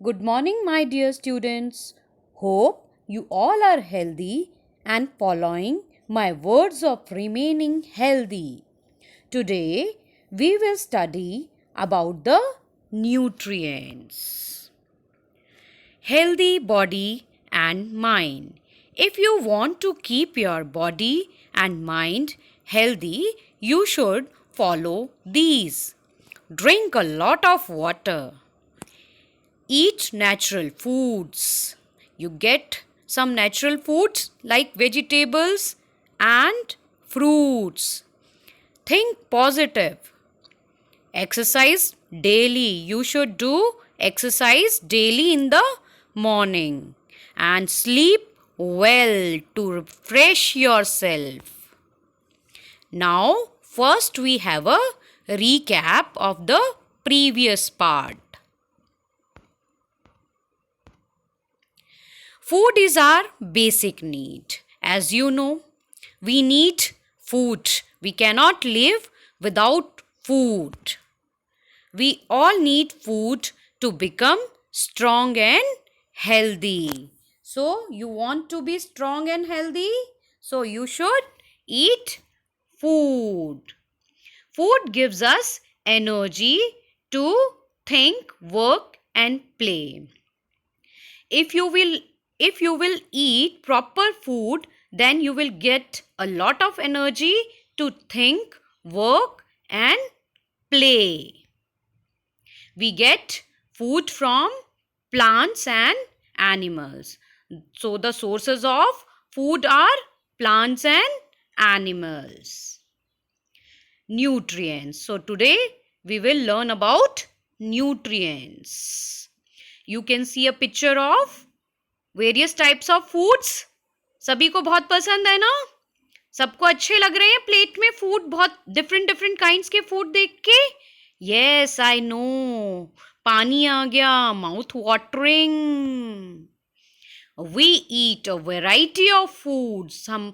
Good morning, my dear students. Hope you all are healthy and following my words of remaining healthy. Today, we will study about the nutrients. Healthy body and mind. If you want to keep your body and mind healthy, you should follow these. Drink a lot of water. Eat natural foods. You get some natural foods like vegetables and fruits. Think positive. Exercise daily. You should do exercise daily in the morning. And sleep well to refresh yourself. Now, first we have a recap of the previous part. Food is our basic need. As you know, we need food. We cannot live without food. We all need food to become strong and healthy. So, you want to be strong and healthy? So, you should eat food. Food gives us energy to think, work, and play. If you will eat proper food, then you will get a lot of energy to think, work, and play. We get food from plants and animals. So the sources of food are plants and animals. Nutrients. So today we will learn about nutrients. You can see a picture of various types of foods. सभी को बहुत पसंद है ना? सबको अच्छे लग रहे हैं प्लेट में फूड, बहुत डिफरेंट डिफरेंट काइंड्स के फूड देख के. यस आई नो, पानी आ गया, mouth watering. We eat a variety of foods. हम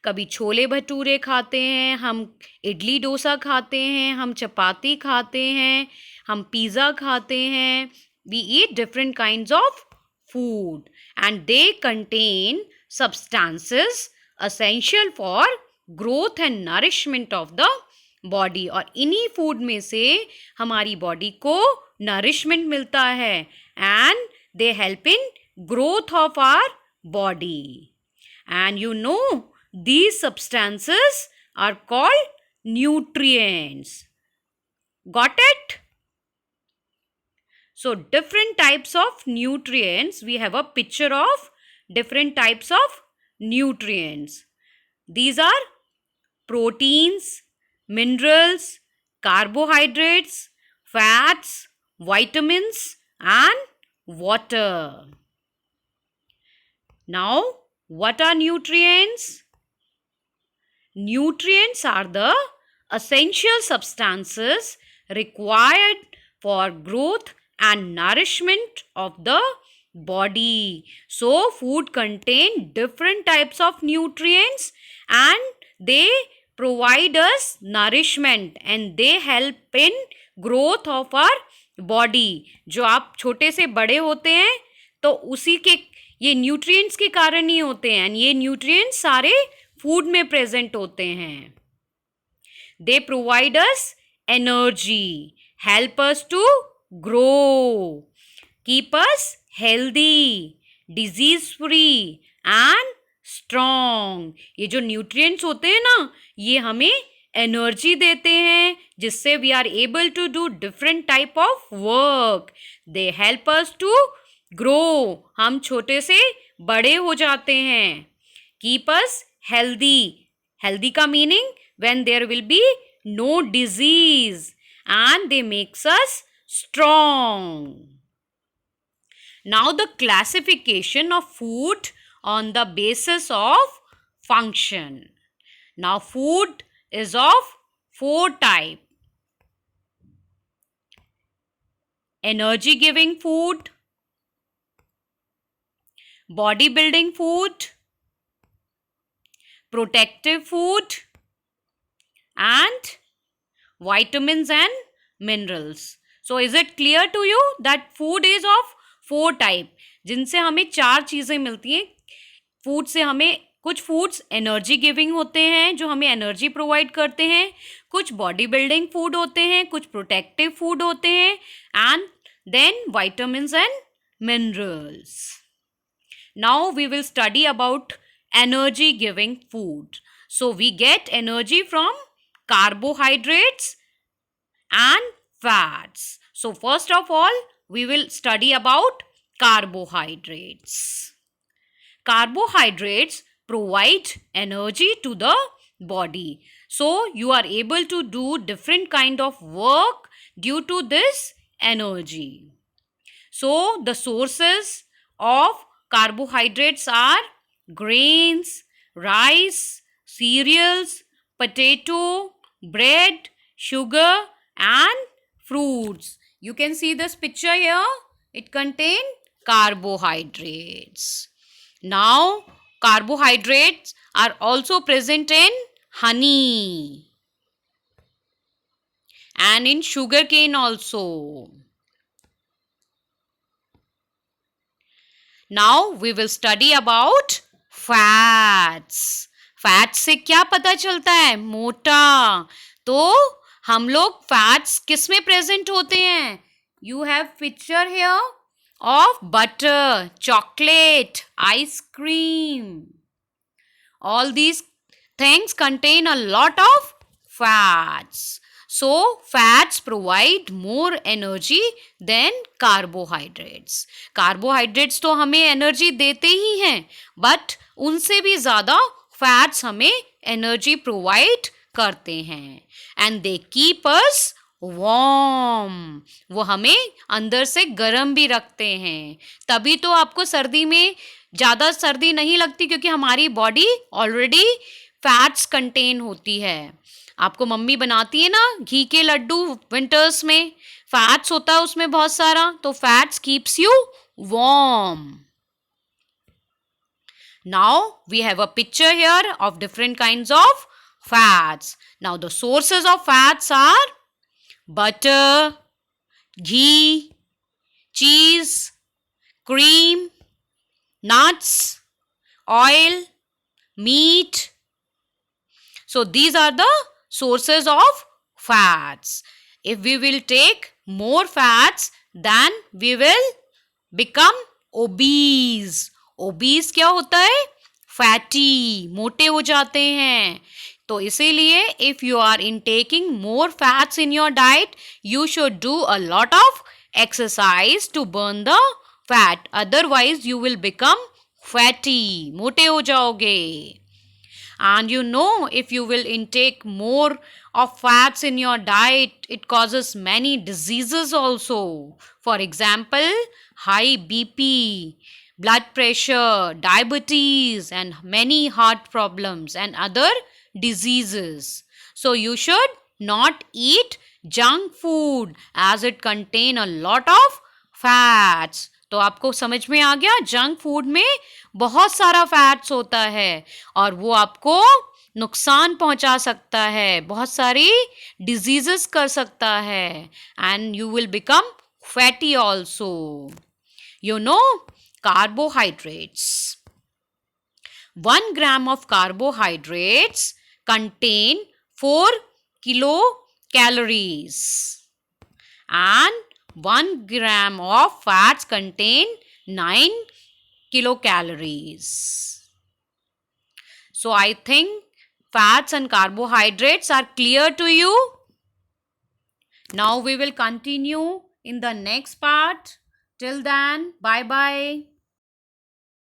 कभी छोले भटूरे खाते हैं, हम इडली डोसा खाते हैं, हम चपाती खाते हैं, हम पिज़्ज़ा खाते हैं. We eat different kinds of food and they contain substances essential for growth and nourishment of the body. और इन्हीं फूड में से हमारी बॉडी को नरिशमेंट मिलता है and they help in growth of our body. And you know, these substances are called nutrients. Got it? So different types of nutrients. We have a picture of different types of nutrients. These are proteins, minerals, carbohydrates, fats, vitamins, and water. Now, what are nutrients? Nutrients are the essential substances required for growth and nourishment of the body. So food contain different types of nutrients and they provide us nourishment and they help in growth of our body. जो आप छोटे से बड़े होते हैं तो उसी के ये न्यूट्रिएंट्स के कारण ही होते हैं. ये न्यूट्रिएंट्स सारे फूड में प्रेजेंट होते हैं. They provide us energy, help us to grow, keep us healthy, disease free and strong. ये जो न्यूट्रिएंट्स होते हैं ना, ये हमें एनर्जी देते हैं जिससे we are able to do different type of work. They help us to grow. हम छोटे से बड़े हो जाते हैं. Keep us healthy. हेल्दी का meaning when there will be no disease and they makes us strong. Now the classification of food on the basis of function. Now food is of 4 type. Energy giving food, body building food, protective food, and vitamins and minerals. So is it clear to you that food is of 4 type, जिनसे हमें 4 चीज़ें मिलती हैं food से। हमें कुछ foods energy giving होते हैं जो हमें एनर्जी प्रोवाइड करते हैं, कुछ बॉडी बिल्डिंग फूड होते हैं, कुछ प्रोटेक्टिव फूड होते हैं, and then vitamins and minerals. Now we will study about energy giving food. So we get energy from carbohydrates and fats. So first of all, we will study about carbohydrates. Carbohydrates provide energy to the body. So you are able to do different kind of work due to this energy. So the sources of carbohydrates are grains, rice, cereals, potato, bread, sugar and fruits. You can see this picture here. It contains carbohydrates. Now, carbohydrates are also present in honey and in sugarcane also. Now we will study about fats. Fats से क्या पता चलता है? मोटा. तो हम लोग fats किस में प्रेजेंट होते हैं? You have picture here of butter, chocolate, ice cream. All these things contain a lot of fats. So, fats provide more energy than carbohydrates. Carbohydrates तो हमें एनर्जी देते ही हैं, बट उनसे भी ज़्यादा फैट्स हमें एनर्जी प्रोवाइड करते हैं. And they keep us warm. वो हमें अंदर से गर्म भी रखते हैं. तभी तो आपको सर्दी में ज़्यादा सर्दी नहीं लगती, क्योंकि हमारी बॉडी ऑलरेडी फैट्स कंटेन होती है. आपको मम्मी बनाती है ना घी के लड्डू विंटर्स में, फैट्स होता है उसमें बहुत सारा, तो fats keeps you warm. Now we have a picture here of different kinds of fats. Now the sources of fats are butter, ghee, cheese, cream, nuts, oil, meat. So these are the sources of fats. If we will take more fats, then we will become obese. Obese क्या होता है? Fatty, मोटे हो जाते हैं. तो इसीलिए if you are intaking more fats in your diet, you should do a lot of exercise to burn the fat. Otherwise you will become fatty, मोटे हो जाओगे. And you know, if you will intake more of fats in your diet, it causes many diseases also. For example, high BP, blood pressure, diabetes, and many heart problems and other diseases. So you should not eat junk food as it contain a lot of fats. तो आपको समझ में आ गया, junk food में बहुत सारा fats होता है और वो आपको नुकसान पहुंचा सकता है, बहुत सारी डिजीजेस कर सकता है, and you will become fatty also. You know, carbohydrates. 1 gram of carbohydrates contain 4 kilocalories and 1 gram of fats contain 9 kilocalories. So I think fats and carbohydrates are clear to you. Now we will continue in the next part. Till then, bye bye.